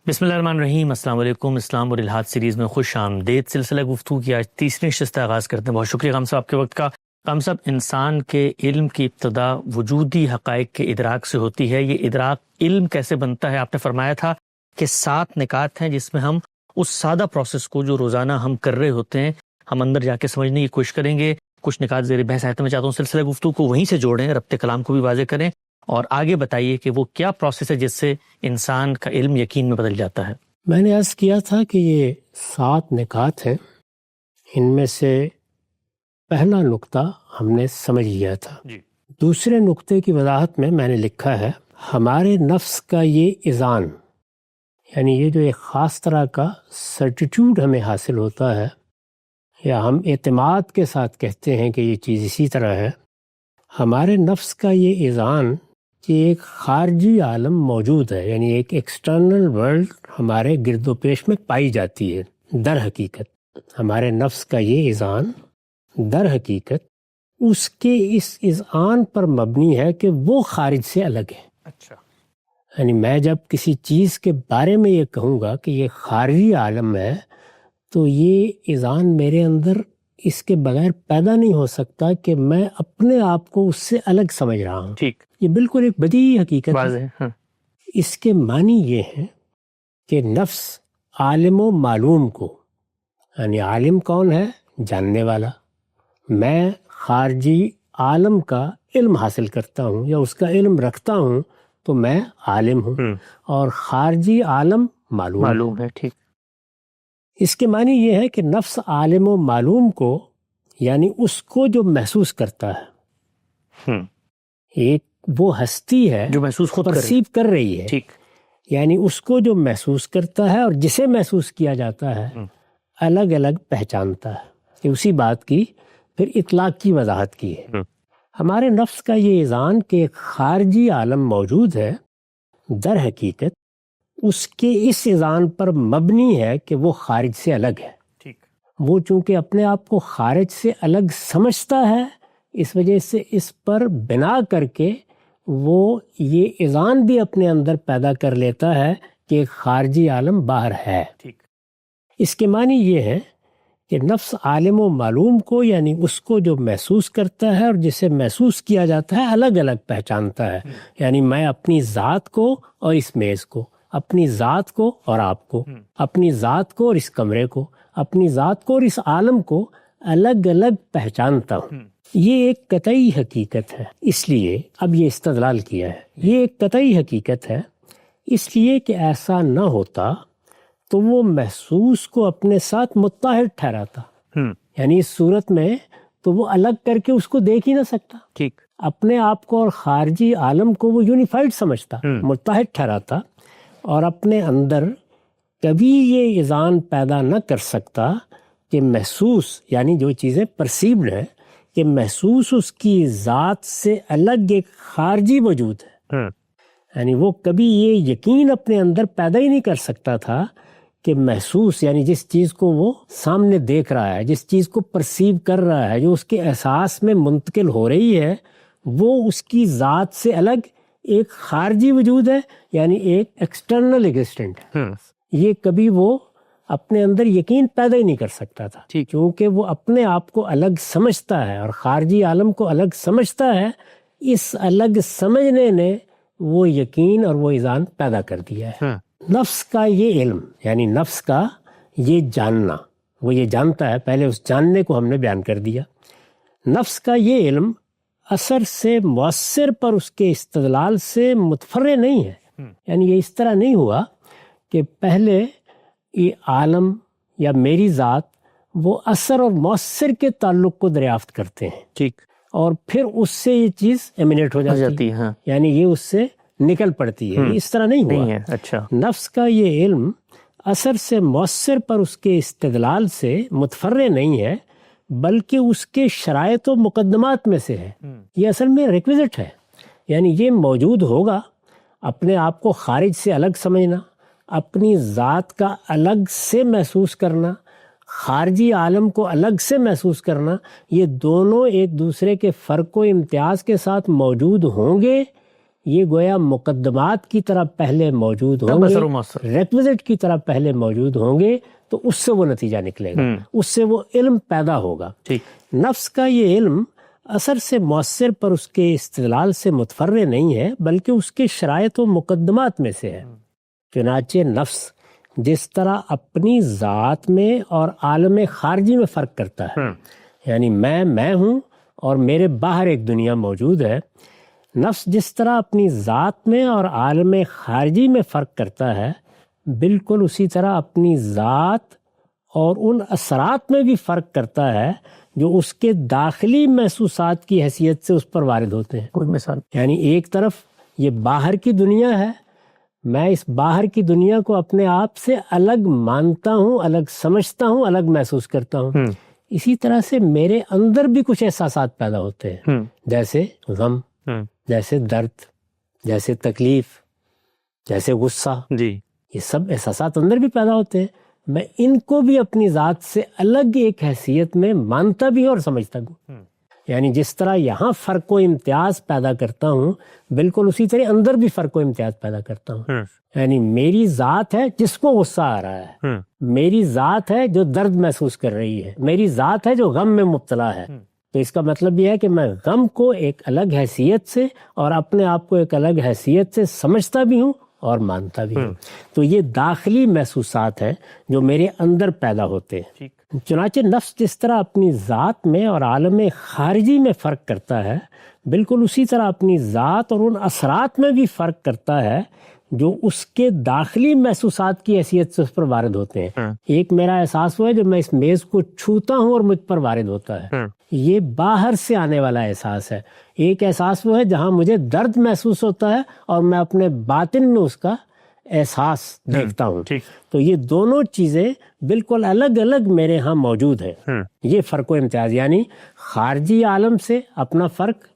بسم اللہ الرحمن الرحیم۔ السلام علیکم۔ اسلام اور الحاد سیریز میں خوش آمدید۔ سلسلہ گفتگو کی آج تیسری نشست کا آغاز کرتے ہیں۔ بہت شکریہ قام صاحب آپ کے وقت کا۔ قام صاحب، انسان کے علم کی ابتدا وجودی حقائق کے ادراک سے ہوتی ہے۔ یہ ادراک علم کیسے بنتا ہے؟ آپ نے فرمایا تھا کہ 7 نکات ہیں جس میں ہم اس سادہ پروسیس کو جو روزانہ ہم کر رہے ہوتے ہیں ہم اندر جا کے سمجھنے کی کوشش کریں گے۔ کچھ نکات زیر بحث آیت میں چاہتا ہوں سلسلہ گفتگو کو وہیں سے جوڑیں، ربط کلام کو بھی واضح کریں اور آگے بتائیے کہ وہ کیا پروسیس ہے جس سے انسان کا علم یقین میں بدل جاتا ہے۔ میں نے عرض کیا تھا کہ یہ 7 نکات ہیں، ان میں سے پہلا نقطہ ہم نے سمجھ لیا تھا۔ دوسرے نقطے کی وضاحت میں نے لکھا ہے ہمارے نفس کا یہ اذعان، یعنی یہ جو ایک خاص طرح کا سرٹیٹیوڈ ہمیں حاصل ہوتا ہے یا ہم اعتماد کے ساتھ کہتے ہیں کہ یہ چیز اسی طرح ہے، ہمارے نفس کا یہ اذعان کہ ایک خارجی عالم موجود ہے، یعنی ایک ایکسٹرنل ورلڈ ہمارے گرد و پیش میں پائی جاتی ہے۔ در حقیقت ہمارے نفس کا یہ اذعان در حقیقت اس کے اس اذعان پر مبنی ہے کہ وہ خارج سے الگ ہے۔ اچھا، یعنی میں جب کسی چیز کے بارے میں یہ کہوں گا کہ یہ خارجی عالم ہے تو یہ اذعان میرے اندر اس کے بغیر پیدا نہیں ہو سکتا کہ میں اپنے آپ کو اس سے الگ سمجھ رہا ہوں۔ ٹھیک، یہ بالکل ایک بدیہی حقیقت ہے۔ ہاں۔ اس کے معنی یہ ہے کہ نفس عالم و معلوم کو، یعنی عالم کون ہے؟ جاننے والا۔ میں خارجی عالم کا علم حاصل کرتا ہوں یا اس کا علم رکھتا ہوں تو میں عالم ہوں، اور خارجی عالم معلوم ہے۔ ٹھیک، اس کے معنی یہ ہے کہ نفس عالم و معلوم کو، یعنی اس کو جو محسوس کرتا ہے، ایک وہ ہستی ہے جو محسوس خود پرسیو کر رہی ہے، ٹھیک، یعنی اس کو جو محسوس کرتا ہے اور جسے محسوس کیا جاتا ہے الگ الگ پہچانتا ہے۔ کہ اسی بات کی پھر اطلاق کی وضاحت کی ہے۔ ہمارے نفس کا یہ اذعان کہ ایک خارجی عالم موجود ہے، در حقیقت اس کے اس اذعان پر مبنی ہے کہ وہ خارج سے الگ ہے۔ ٹھیک، وہ چونکہ اپنے آپ کو خارج سے الگ سمجھتا ہے، اس وجہ سے اس پر بنا کر کے وہ یہ اذعان بھی اپنے اندر پیدا کر لیتا ہے کہ ایک خارجی عالم باہر ہے۔ ٹھیک، اس کے معنی یہ ہے کہ نفس عالم و معلوم کو، یعنی اس کو جو محسوس کرتا ہے اور جسے محسوس کیا جاتا ہے الگ الگ پہچانتا ہے۔ یعنی میں اپنی ذات کو اور اس میز کو، اپنی ذات کو اور آپ کو، اپنی ذات کو اور اس کمرے کو، اپنی ذات کو اور اس عالم کو الگ الگ پہچانتا ہوں۔ یہ ایک قطعی حقیقت ہے، اس لیے اب یہ استدلال کیا ہے، یہ ایک قطعی حقیقت ہے اس لیے کہ ایسا نہ ہوتا تو وہ محسوس کو اپنے ساتھ متحد ٹھہراتا، یعنی اس صورت میں تو وہ الگ کر کے اس کو دیکھ ہی نہ سکتا۔ ٹھیک، اپنے آپ کو اور خارجی عالم کو وہ یونیفائڈ سمجھتا، متحد ٹھہراتا، اور اپنے اندر کبھی یہ اذعان پیدا نہ کر سکتا کہ محسوس، یعنی جو چیزیں پرسیوڈ ہیں، کہ محسوس اس کی ذات سے الگ ایک خارجی وجود ہے۔ یعنی وہ کبھی یہ یقین اپنے اندر پیدا ہی نہیں کر سکتا تھا کہ محسوس، یعنی جس چیز کو وہ سامنے دیکھ رہا ہے، جس چیز کو پرسیو کر رہا ہے، جو اس کے احساس میں منتقل ہو رہی ہے، وہ اس کی ذات سے الگ ایک خارجی وجود ہے، یعنی ایک ایکسٹرنل ایگزسٹنٹ ہے۔ یہ کبھی وہ اپنے اندر یقین پیدا ہی نہیں کر سکتا تھا، کیونکہ وہ اپنے آپ کو الگ سمجھتا ہے اور خارجی عالم کو الگ سمجھتا ہے۔ اس الگ سمجھنے نے وہ یقین اور وہ اذعان پیدا کر دیا ہے۔ نفس کا یہ علم، یعنی نفس کا یہ جاننا، وہ یہ جانتا ہے، پہلے اس جاننے کو ہم نے بیان کر دیا۔ نفس کا یہ علم اثر سے مؤثر پر اس کے استدلال سے متفرع نہیں ہے، یعنی یہ اس طرح نہیں ہوا کہ پہلے یہ عالم یا میری ذات وہ اثر اور مؤثر کے تعلق کو دریافت کرتے ہیں، ٹھیک، اور پھر اس سے یہ چیز ایمینیٹ ہو جاتی ہے، یعنی یہ اس سے نکل پڑتی ہے۔ اس طرح نہیں ہوا۔ اچھا، نفس کا یہ علم اثر سے مؤثر پر اس کے استدلال سے متفرع نہیں ہے، بلکہ اس کے شرائط و مقدمات میں سے ہے۔ یہ اصل میں ریکویزٹ ہے، یعنی یہ موجود ہوگا۔ اپنے آپ کو خارج سے الگ سمجھنا، اپنی ذات کا الگ سے محسوس کرنا، خارجی عالم کو الگ سے محسوس کرنا، یہ دونوں ایک دوسرے کے فرق و امتیاز کے ساتھ موجود ہوں گے یہ گویا مقدمات کی طرح پہلے موجود ہوں گے، ریکویزٹ کی طرح پہلے موجود ہوں گے، تو اس سے وہ نتیجہ نکلے گا، اس سے وہ علم پیدا ہوگا۔ نفس کا یہ علم اثر سے مؤثر پر اس کے استدلال سے متفرع نہیں ہے، بلکہ اس کے شرائط و مقدمات میں سے ہے۔ چنانچہ نفس جس طرح اپنی ذات میں اور عالم خارجی میں فرق کرتا ہے، یعنی میں ہوں اور میرے باہر ایک دنیا موجود ہے، نفس جس طرح اپنی ذات میں اور عالم خارجی میں فرق کرتا ہے، بالکل اسی طرح اپنی ذات اور ان اثرات میں بھی فرق کرتا ہے جو اس کے داخلی محسوسات کی حیثیت سے اس پر وارد ہوتے ہیں۔ کوئی مثال؟ یعنی ایک طرف یہ باہر کی دنیا ہے، میں اس باہر کی دنیا کو اپنے آپ سے الگ مانتا ہوں، الگ سمجھتا ہوں، الگ محسوس کرتا ہوں۔ اسی طرح سے میرے اندر بھی کچھ احساسات پیدا ہوتے ہیں، جیسے غم، جیسے درد، جیسے تکلیف، جیسے غصہ، یہ سب احساسات اندر بھی پیدا ہوتے ہیں۔ میں ان کو بھی اپنی ذات سے الگ ایک حیثیت میں مانتا بھی ہوں اور سمجھتا بھی ہوں۔ یعنی جس طرح یہاں فرق و امتیاز پیدا کرتا ہوں، بالکل اسی طرح اندر بھی فرق و امتیاز پیدا کرتا ہوں۔ یعنی میری ذات ہے جس کو غصہ آ رہا ہے، میری ذات ہے جو درد محسوس کر رہی ہے، میری ذات ہے جو غم میں مبتلا ہے۔ تو اس کا مطلب یہ ہے کہ میں غم کو ایک الگ حیثیت سے اور اپنے آپ کو ایک الگ حیثیت سے سمجھتا بھی ہوں اور مانتا بھی ہوں۔ تو یہ داخلی محسوسات ہیں جو میرے اندر پیدا ہوتے ہیں۔ چنانچہ نفس جس طرح اپنی ذات میں اور عالم خارجی میں فرق کرتا ہے، بالکل اسی طرح اپنی ذات اور ان اثرات میں بھی فرق کرتا ہے جو اس کے داخلی محسوسات کی حیثیت سے اس پر وارد ہوتے ہیں۔ ایک میرا احساس ہوا ہے جب میں اس میز کو چھوتا ہوں اور مجھ پر وارد ہوتا ہے، یہ باہر سے آنے والا احساس ہے۔ ایک احساس وہ ہے جہاں مجھے درد محسوس ہوتا ہے اور میں اپنے باطن میں اس کا احساس دیکھتا ہوں۔ تو یہ دونوں چیزیں بالکل الگ الگ میرے ہاں موجود ہیں۔ یہ فرق و امتیاز، یعنی خارجی عالم سے اپنا فرق،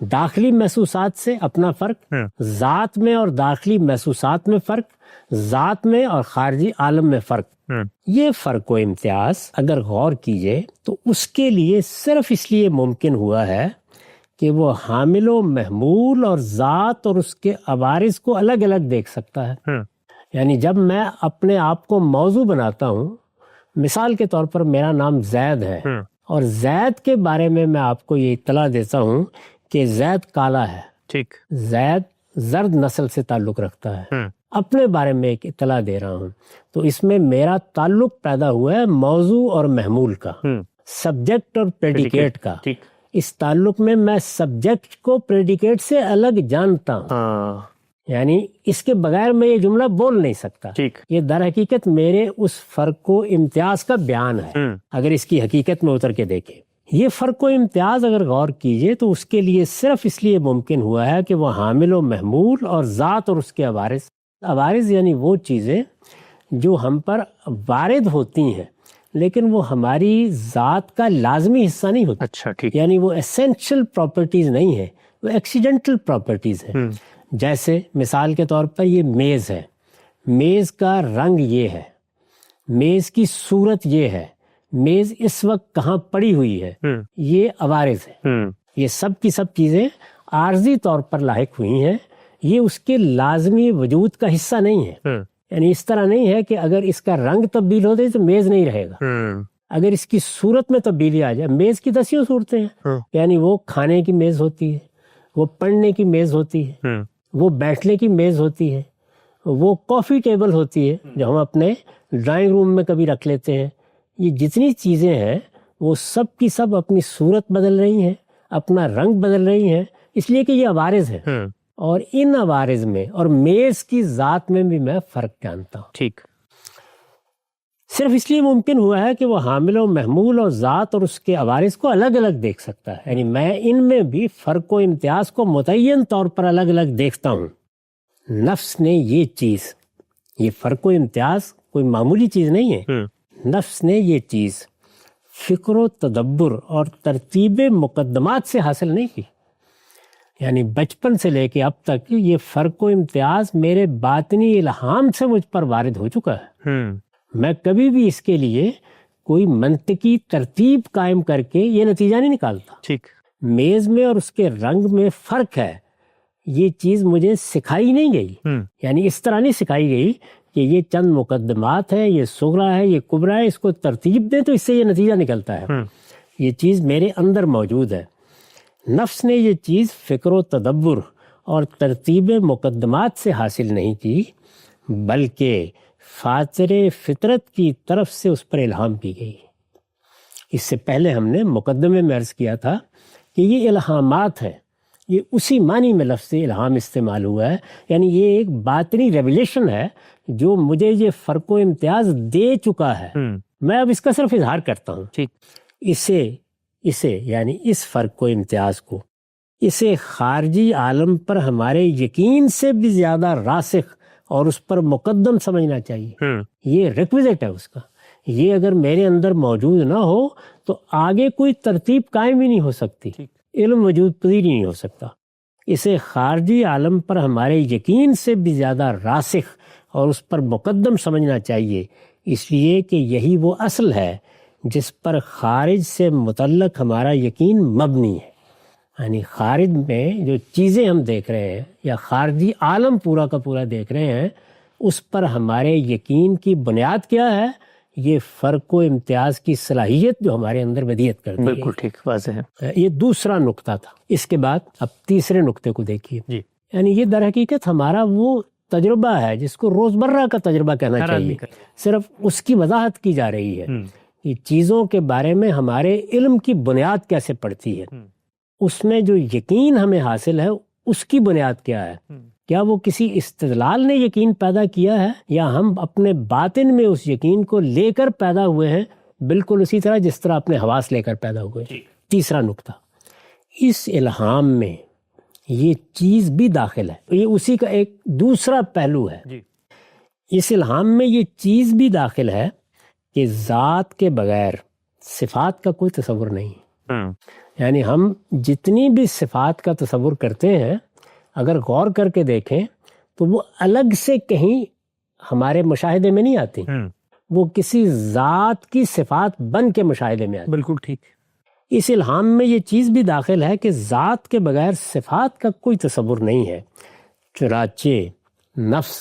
داخلی محسوسات سے اپنا فرق، ذات میں اور داخلی محسوسات میں فرق، ذات میں اور خارجی عالم میں فرق۔ یہ فرق و امتیاز اگر غور کیجئے تو اس کے لیے صرف اس لیے ممکن ہوا ہے کہ وہ حامل و محمول اور ذات اور اس کے عوارض کو الگ الگ دیکھ سکتا ہے۔ یعنی جب میں اپنے آپ کو موضوع بناتا ہوں، مثال کے طور پر میرا نام زید ہے اور زید کے بارے میں آپ کو یہ اطلاع دیتا ہوں کہ زید کالا ہے، زید زرد نسل سے تعلق رکھتا ہے، اپنے بارے میں ایک اطلاع دے رہا ہوں، تو اس میں میرا تعلق پیدا ہوا ہے موضوع اور محمول کا، سبجیکٹ اور پریڈیکیٹ کا۔ اس تعلق میں میں سبجیکٹ کو پریڈیکیٹ سے الگ جانتا ہوں، یعنی اس کے بغیر میں یہ جملہ بول نہیں سکتا۔ یہ در حقیقت میرے اس فرق و امتیاز کا بیان ہے اگر اس کی حقیقت میں اتر کے دیکھیں۔ یہ فرق و امتیاز اگر غور کیجئے تو اس کے لیے صرف اس لیے ممکن ہوا ہے کہ وہ حامل و محمول اور ذات اور اس کے عوارض یعنی وہ چیزیں جو ہم پر وارد ہوتی ہیں لیکن وہ ہماری ذات کا لازمی حصہ نہیں ہوتی، یعنی وہ ایسینشل پراپرٹیز نہیں ہیں، وہ ایکسیڈنٹل پراپرٹیز ہیں۔ جیسے مثال کے طور پر یہ میز ہے، میز کا رنگ یہ ہے، میز کی صورت یہ ہے، میز اس وقت کہاں پڑی ہوئی ہے، یہ عوارض ہے۔ یہ سب کی سب چیزیں عارضی طور پر لاحق ہوئی ہیں، یہ اس کے لازمی وجود کا حصہ نہیں ہے۔ یعنی اس طرح نہیں ہے کہ اگر اس کا رنگ تبدیل ہو جائے تو میز نہیں رہے گا، اگر اس کی صورت میں تبدیلی آ جائے۔ میز کی دسیوں صورتیں ہیں، یعنی وہ کھانے کی میز ہوتی ہے، وہ پڑھنے کی میز ہوتی ہے، وہ بیٹھنے کی میز ہوتی ہے، وہ کافی ٹیبل ہوتی ہے جو ہم اپنے ڈرائنگ روم میں کبھی رکھ لیتے ہیں۔ یہ جتنی چیزیں ہیں وہ سب کی سب اپنی صورت بدل رہی ہیں، اپنا رنگ بدل رہی ہیں، اس لیے کہ یہ عوارض ہیں، اور ان عوارض میں اور میز کی ذات میں بھی میں فرق جانتا ہوں۔ صرف اس لیے ممکن ہوا ہے کہ وہ حامل و محمول اور ذات اور اس کے عوارض کو الگ الگ دیکھ سکتا ہے، یعنی میں ان میں بھی فرق و امتیاز کو متعین طور پر الگ الگ دیکھتا ہوں۔ نفس نے یہ چیز، یہ فرق و امتیاز کوئی معمولی چیز نہیں ہے، نفس نے یہ چیز فکر و تدبر اور ترتیب مقدمات سے حاصل نہیں کی، یعنی بچپن سے لے کے اب تک یہ فرق و امتیاز میرے باطنی الہام سے مجھ پر وارد ہو چکا ہے۔ میں کبھی بھی اس کے لیے کوئی منطقی ترتیب قائم کر کے یہ نتیجہ نہیں نکالتا۔ میز میں اور اس کے رنگ میں فرق ہے، یہ چیز مجھے سکھائی نہیں گئی، یعنی اس طرح نہیں سکھائی گئی کہ یہ چند مقدمات ہیں، یہ صغرا ہے، یہ کبرا ہے، اس کو ترتیب دیں تو اس سے یہ نتیجہ نکلتا ہے۔ یہ چیز میرے اندر موجود ہے۔ نفس نے یہ چیز فکر و تدبر اور ترتیب مقدمات سے حاصل نہیں کی، بلکہ فاطر فطرت کی طرف سے اس پر الہام کی گئی۔ اس سے پہلے ہم نے مقدمے میں عرض کیا تھا کہ یہ الہامات ہیں، یہ اسی معنی میں لفظ الہام استعمال ہوا ہے، یعنی یہ ایک باطنی ریویلیشن ہے جو مجھے یہ فرق و امتیاز دے چکا ہے، میں اب اس کا صرف اظہار کرتا ہوں۔ اسے یعنی اس فرق و امتیاز کو، اسے خارجی عالم پر ہمارے یقین سے بھی زیادہ راسخ اور اس پر مقدم سمجھنا چاہیے۔ یہ ریکویزٹ ہے اس کا۔ یہ اگر میرے اندر موجود نہ ہو تو آگے کوئی ترتیب قائم ہی نہیں ہو سکتی، علم وجود پذیر ہی نہیں ہو سکتا۔ اسے خارجی عالم پر ہمارے یقین سے بھی زیادہ راسخ اور اس پر مقدم سمجھنا چاہیے، اس لیے کہ یہی وہ اصل ہے جس پر خارج سے متعلق ہمارا یقین مبنی ہے۔ یعنی خارج میں جو چیزیں ہم دیکھ رہے ہیں یا خارجی عالم پورا کا پورا دیکھ رہے ہیں، اس پر ہمارے یقین کی بنیاد کیا ہے؟ یہ فرق و امتیاز کی صلاحیت جو ہمارے اندر ودیت کرتی ہے۔ بالکل ٹھیک، واضح ہے۔ یہ دوسرا نقطہ تھا۔ اس کے بعد اب تیسرے نقطے کو دیکھیے۔ یعنی یہ در حقیقت ہمارا وہ تجربہ ہے جس کو روزمرہ کا تجربہ کہنا چاہیے، صرف اس کی وضاحت کی جا رہی ہے کہ چیزوں کے بارے میں ہمارے علم کی بنیاد کیسے پڑتی ہے، اس میں جو یقین ہمیں حاصل ہے اس کی بنیاد کیا ہے۔ کیا وہ کسی استدلال نے یقین پیدا کیا ہے یا ہم اپنے باطن میں اس یقین کو لے کر پیدا ہوئے ہیں، بالکل اسی طرح جس طرح اپنے حواس لے کر پیدا ہوئے ہیں۔ تیسرا نقطہ، اس الہام میں یہ چیز بھی داخل ہے، یہ اسی کا ایک دوسرا پہلو ہے۔ اس الہام میں یہ چیز بھی داخل ہے کہ ذات کے بغیر صفات کا کوئی تصور نہیں۔ یعنی ہم جتنی بھی صفات کا تصور کرتے ہیں، اگر غور کر کے دیکھیں تو وہ الگ سے کہیں ہمارے مشاہدے میں نہیں آتی، وہ کسی ذات کی صفات بن کے مشاہدے میں آتی۔ بالکل ٹھیک۔ اس الہام میں یہ چیز بھی داخل ہے کہ ذات کے بغیر صفات کا کوئی تصور نہیں ہے۔ چنانچہ نفس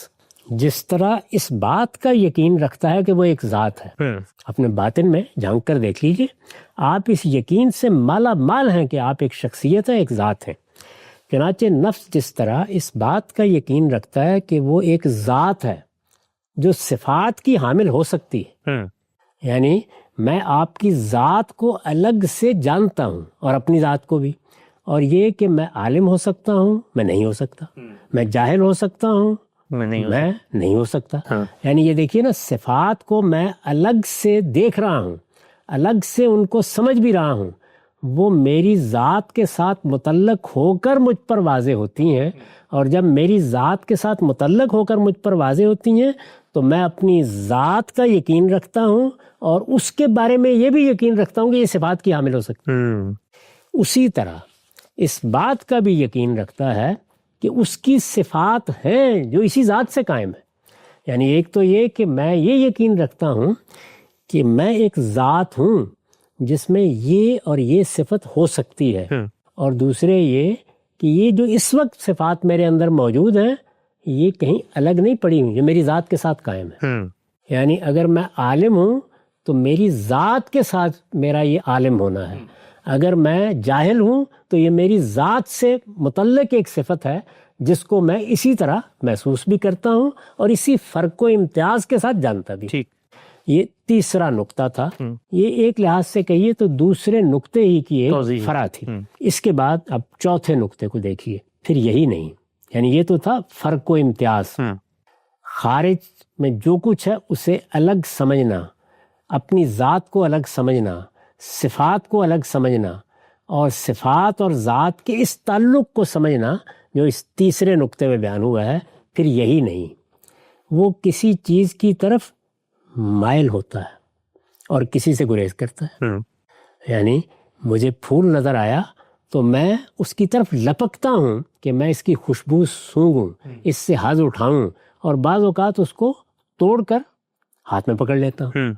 جس طرح اس بات کا یقین رکھتا ہے کہ وہ ایک ذات ہے، اپنے باطن میں جھانک کر دیکھ لیجئے، آپ اس یقین سے مالا مال ہیں کہ آپ ایک شخصیت ہے، ایک ذات ہے۔ چنانچہ نفس جس طرح اس بات کا یقین رکھتا ہے کہ وہ ایک ذات ہے جو صفات کی حامل ہو سکتی ہے، یعنی میں آپ کی ذات کو الگ سے جانتا ہوں اور اپنی ذات کو بھی، اور یہ کہ میں عالم ہو سکتا ہوں، میں نہیں ہو سکتا، میں جاہل ہو سکتا ہوں، میں نہیں ہو سکتا۔ یعنی یہ دیکھیے نا، صفات کو میں الگ سے دیکھ رہا ہوں، الگ سے ان کو سمجھ بھی رہا ہوں، وہ میری ذات کے ساتھ متعلق ہو کر مجھ پر واضح ہوتی ہیں، اور جب میری ذات کے ساتھ متعلق ہو کر مجھ پر واضح ہوتی ہیں تو میں اپنی ذات کا یقین رکھتا ہوں اور اس کے بارے میں یہ بھی یقین رکھتا ہوں کہ یہ صفات کی حامل ہو سکتی ہے۔ اسی طرح اس بات کا بھی یقین رکھتا ہے کہ اس کی صفات ہیں جو اسی ذات سے قائم ہے۔ یعنی ایک تو یہ کہ میں یہ یقین رکھتا ہوں کہ میں ایک ذات ہوں جس میں یہ اور یہ صفت ہو سکتی ہے، اور دوسرے یہ کہ یہ جو اس وقت صفات میرے اندر موجود ہیں یہ کہیں الگ نہیں پڑی ہوئی، یہ میری ذات کے ساتھ قائم ہے۔ یعنی اگر میں عالم ہوں تو میری ذات کے ساتھ میرا یہ عالم ہونا ہے، اگر میں جاہل ہوں تو یہ میری ذات سے متعلق ایک صفت ہے جس کو میں اسی طرح محسوس بھی کرتا ہوں اور اسی فرق و امتیاز کے ساتھ جانتا بھی۔ یہ تیسرا نقطہ تھا۔ یہ ایک لحاظ سے کہیے تو دوسرے نقطے ہی کی ایک فرع تھی۔ اس کے بعد اب چوتھے نقطے کو دیکھیے، پھر یہی نہیں، یعنی یہ تو تھا فرق و امتیاز، خارج میں جو کچھ ہے اسے الگ سمجھنا، اپنی ذات کو الگ سمجھنا، صفات کو الگ سمجھنا، اور صفات اور ذات کے اس تعلق کو سمجھنا جو اس تیسرے نقطے میں بیان ہوا ہے۔ پھر یہی نہیں، وہ کسی چیز کی طرف مائل ہوتا ہے اور کسی سے گریز کرتا ہے۔ یعنی مجھے پھول نظر آیا تو میں اس کی طرف لپکتا ہوں کہ میں اس کی خوشبو سونگھوں، اس سے حظ اٹھاؤں، اور بعض اوقات اس کو توڑ کر ہاتھ میں پکڑ لیتا ہوں۔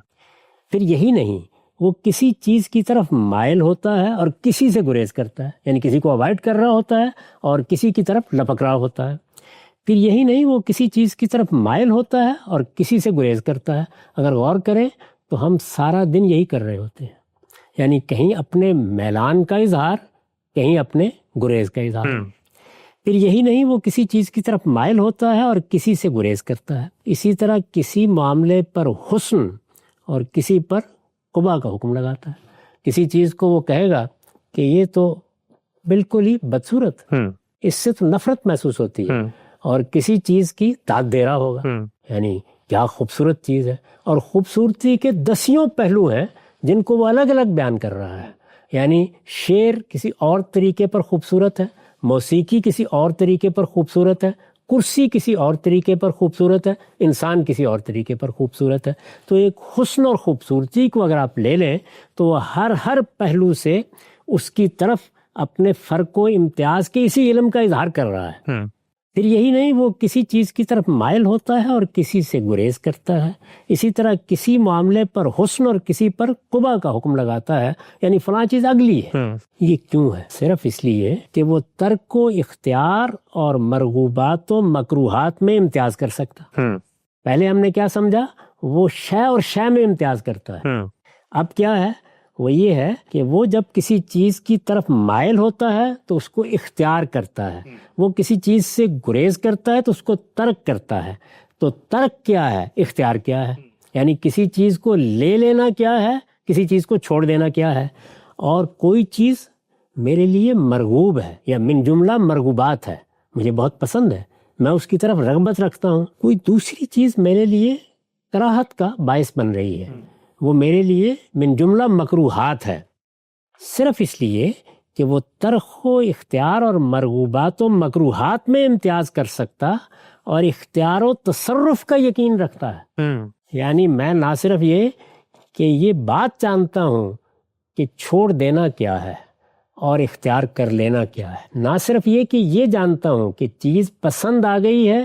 پھر یہی نہیں، وہ کسی چیز کی طرف مائل ہوتا ہے اور کسی سے گریز کرتا ہے، یعنی کسی کو اوائڈ کر رہا ہوتا ہے اور کسی کی طرف لپک رہا ہوتا ہے۔ پھر یہی نہیں، وہ کسی چیز کی طرف مائل ہوتا ہے اور کسی سے گریز کرتا ہے۔ اگر غور کریں تو ہم سارا دن یہی کر رہے ہوتے ہیں، یعنی کہیں اپنے میلان کا اظہار، کہیں اپنے گریز کا اظہار۔ پھر یہی نہیں، وہ کسی چیز کی طرف مائل ہوتا ہے اور کسی سے گریز کرتا ہے۔ اسی طرح کسی معاملے پر حسن اور کسی پر قبح کا حکم لگاتا ہے۔ کسی چیز کو وہ کہے گا کہ یہ تو بالکل ہی بدصورت، اس سے تو نفرت محسوس ہوتی ہے، اور کسی چیز کی داد دے رہا ہوگا، یعنی کیا خوبصورت چیز ہے۔ اور خوبصورتی کے دسیوں پہلو ہیں جن کو وہ الگ الگ بیان کر رہا ہے، یعنی شعر کسی اور طریقے پر خوبصورت ہے، موسیقی کسی اور طریقے پر خوبصورت ہے، کرسی کسی اور طریقے پر خوبصورت ہے، انسان کسی اور طریقے پر خوبصورت ہے۔ تو ایک حسن اور خوبصورتی کو اگر آپ لے لیں تو وہ ہر پہلو سے اس کی طرف اپنے فرق و امتیاز کے اسی علم کا اظہار کر رہا ہے۔ پھر یہی نہیں، وہ کسی چیز کی طرف مائل ہوتا ہے اور کسی سے گریز کرتا ہے۔ اسی طرح کسی معاملے پر حسن اور کسی پر قبح کا حکم لگاتا ہے، یعنی فلاں چیز اگلی ہے۔ یہ کیوں ہے؟ صرف اس لیے کہ وہ ترک و اختیار اور مرغوبات و مکروہات میں امتیاز کر سکتا۔ پہلے ہم نے کیا سمجھا؟ وہ شے اور شے میں امتیاز کرتا ہے۔ اب کیا ہے؟ وہ یہ ہے کہ وہ جب کسی چیز کی طرف مائل ہوتا ہے تو اس کو اختیار کرتا ہے، وہ کسی چیز سے گریز کرتا ہے تو اس کو ترک کرتا ہے۔ تو ترک کیا ہے؟ اختیار کیا ہے؟ یعنی کسی چیز کو لے لینا کیا ہے، کسی چیز کو چھوڑ دینا کیا ہے۔ اور کوئی چیز میرے لیے مرغوب ہے یا من جملہ مرغوبات ہے، مجھے بہت پسند ہے، میں اس کی طرف رغبت رکھتا ہوں، کوئی دوسری چیز میرے لیے کراہت کا باعث بن رہی ہے، وہ میرے لیے من جملہ مکروہات ہے، صرف اس لیے کہ وہ ترک و اختیار اور مرغوبات و مکروہات میں امتیاز کر سکتا اور اختیار و تصرف کا یقین رکھتا ہے۔ یعنی میں نہ صرف یہ کہ یہ بات جانتا ہوں کہ چھوڑ دینا کیا ہے اور اختیار کر لینا کیا ہے، نہ صرف یہ کہ یہ جانتا ہوں کہ چیز پسند آ گئی ہے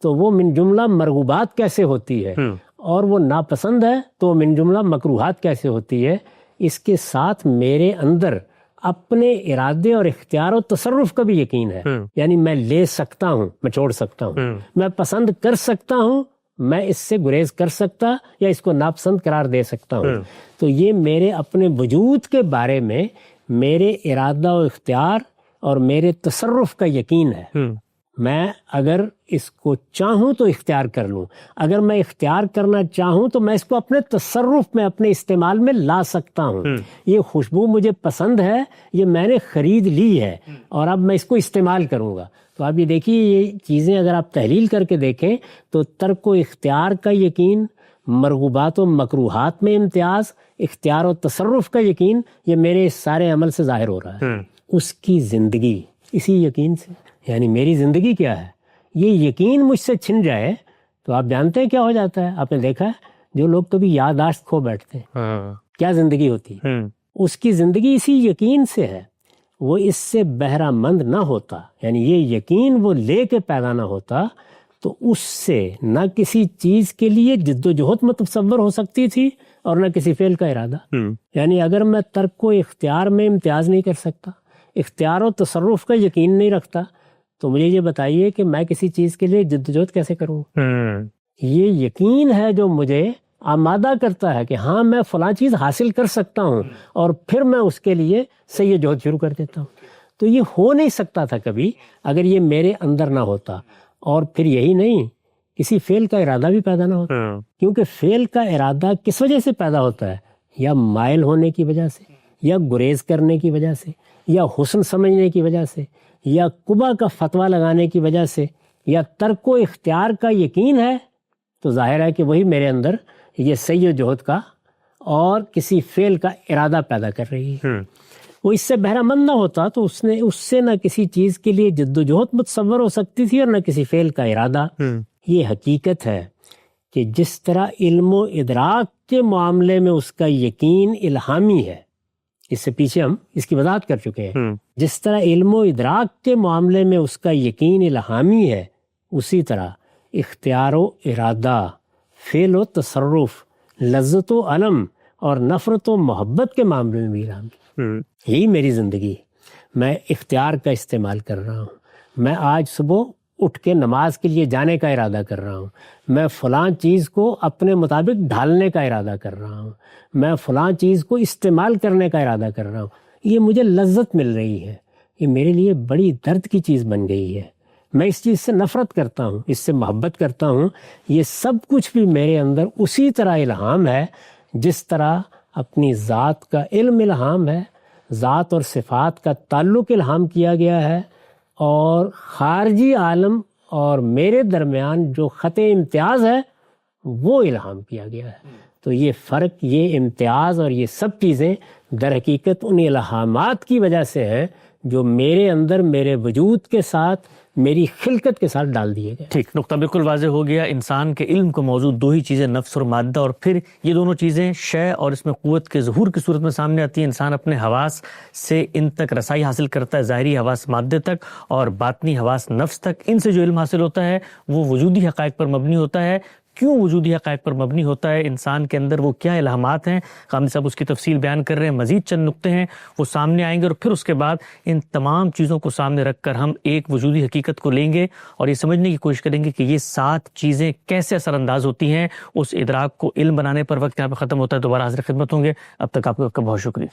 تو وہ من جملہ مرغوبات کیسے ہوتی ہے، اور وہ ناپسند ہے تو من جملہ مکروہات کیسے ہوتی ہے، اس کے ساتھ میرے اندر اپنے ارادے اور اختیار و تصرف کا بھی یقین ہے۔ یعنی میں لے سکتا ہوں، میں چھوڑ سکتا ہوں، میں پسند کر سکتا ہوں، میں اس سے گریز کر سکتا یا اس کو ناپسند قرار دے سکتا ہوں۔ تو یہ میرے اپنے وجود کے بارے میں میرے ارادہ و اختیار اور میرے تصرف کا یقین ہے۔ میں اگر اس کو چاہوں تو اختیار کر لوں، اگر میں اختیار کرنا چاہوں تو میں اس کو اپنے تصرف میں، اپنے استعمال میں لا سکتا ہوں۔ یہ خوشبو مجھے پسند ہے، یہ میں نے خرید لی ہے اور اب میں اس کو استعمال کروں گا۔ تو آپ یہ دیکھیے، یہ چیزیں اگر آپ تحلیل کر کے دیکھیں تو ترک و اختیار کا یقین، مرغوبات و مکروہات میں امتیاز، اختیار و تصرف کا یقین، یہ میرے اس سارے عمل سے ظاہر ہو رہا ہے۔ اس کی زندگی اسی یقین سے، یعنی میری زندگی کیا ہے، یہ یقین مجھ سے چھن جائے تو آپ جانتے ہیں کیا ہو جاتا ہے۔ آپ نے دیکھا ہے جو لوگ کبھی یادداشت کھو بیٹھتے ہیں، کیا زندگی ہوتی ہے، اس کی زندگی اسی یقین سے ہے۔ وہ اس سے بہرہ مند نہ ہوتا، یعنی یہ یقین وہ لے کے پیدا نہ ہوتا تو اس سے نہ کسی چیز کے لیے جد و جہد متصور ہو سکتی تھی اور نہ کسی فعل کا ارادہ۔ یعنی اگر میں ترک و اختیار میں امتیاز نہیں کر سکتا، اختیار و تصرف کا یقین نہیں رکھتا، تو مجھے یہ بتائیے کہ میں کسی چیز کے لیے جد و جہد کیسے کروں؟ یہ یقین ہے جو مجھے آمادہ کرتا ہے کہ ہاں میں فلاں چیز حاصل کر سکتا ہوں، اور پھر میں اس کے لیے سعی جہد شروع کر دیتا ہوں۔ تو یہ ہو نہیں سکتا تھا کبھی اگر یہ میرے اندر نہ ہوتا۔ اور پھر یہی نہیں، کسی فعل کا ارادہ بھی پیدا نہ ہوتا، کیونکہ فعل کا ارادہ کس وجہ سے پیدا ہوتا ہے؟ یا مائل ہونے کی وجہ سے، یا گریز کرنے کی وجہ سے، یا حسن سمجھنے کی وجہ سے، یا قبح کا فتویٰ لگانے کی وجہ سے، یا ترک و اختیار کا یقین ہے تو ظاہر ہے کہ وہی میرے اندر یہ سعی و جہد کا اور کسی فعل کا ارادہ پیدا کر رہی ہے۔ وہ اس سے بہرہ مند نہ ہوتا تو اس سے نہ کسی چیز کے لیے جد و جہد متصور ہو سکتی تھی اور نہ کسی فعل کا ارادہ۔ یہ حقیقت ہے کہ جس طرح علم و ادراک کے معاملے میں اس کا یقین الہامی ہے، اس سے پیچھے ہم اس کی وضاحت کر چکے ہیں، جس طرح علم و ادراک کے معاملے میں اس کا یقین الہامی ہے، اسی طرح اختیار و ارادہ، فعل و تصرف، لذت و علم اور نفرت و محبت کے معاملے میں بھی الہام کیا. یہی میری زندگی ہے. میں اختیار کا استعمال کر رہا ہوں. میں آج صبح اٹھ کے نماز کے لیے جانے کا ارادہ کر رہا ہوں. میں فلاں چیز کو اپنے مطابق ڈھالنے کا ارادہ کر رہا ہوں. میں فلاں چیز کو استعمال کرنے کا ارادہ کر رہا ہوں. یہ مجھے لذت مل رہی ہے. یہ میرے لیے بڑی درد کی چیز بن گئی ہے. میں اس چیز سے نفرت کرتا ہوں, اس سے محبت کرتا ہوں. یہ سب کچھ بھی میرے اندر اسی طرح الہام ہے جس طرح اپنی ذات کا علم الہام ہے, ذات اور صفات کا تعلق الہام کیا گیا ہے, اور خارجی عالم اور میرے درمیان جو خط امتیاز ہے وہ الہام کیا گیا ہے. تو یہ فرق, یہ امتیاز اور یہ سب چیزیں در حقیقت ان الہامات کی وجہ سے ہیں جو میرے اندر میرے وجود کے ساتھ, میری خلقت کے ساتھ ڈال دیے گئے. ٹھیک, نقطہ بالکل واضح ہو گیا. انسان کے علم کو موجود دو ہی چیزیں, نفس اور مادہ, اور پھر یہ دونوں چیزیں شے اور اس میں قوت کے ظہور کی صورت میں سامنے آتی ہیں. انسان اپنے حواس سے ان تک رسائی حاصل کرتا ہے, ظاہری حواس مادے تک اور باطنی حواس نفس تک. ان سے جو علم حاصل ہوتا ہے وہ وجودی حقائق پر مبنی ہوتا ہے. کیوں وجودی حقائق پر مبنی ہوتا ہے, انسان کے اندر وہ کیا الہامات ہیں, غامدی صاحب اس کی تفصیل بیان کر رہے ہیں. مزید چند نقطے ہیں وہ سامنے آئیں گے, اور پھر اس کے بعد ان تمام چیزوں کو سامنے رکھ کر ہم ایک وجودی حقیقت کو لیں گے اور یہ سمجھنے کی کوشش کریں گے کہ یہ 7 چیزیں کیسے اثر انداز ہوتی ہیں اس ادراک کو علم بنانے پر. وقت یہاں پہ ختم ہوتا ہے, دوبارہ حاضر خدمت ہوں گے. اب تک آپ کا بہت شکریہ.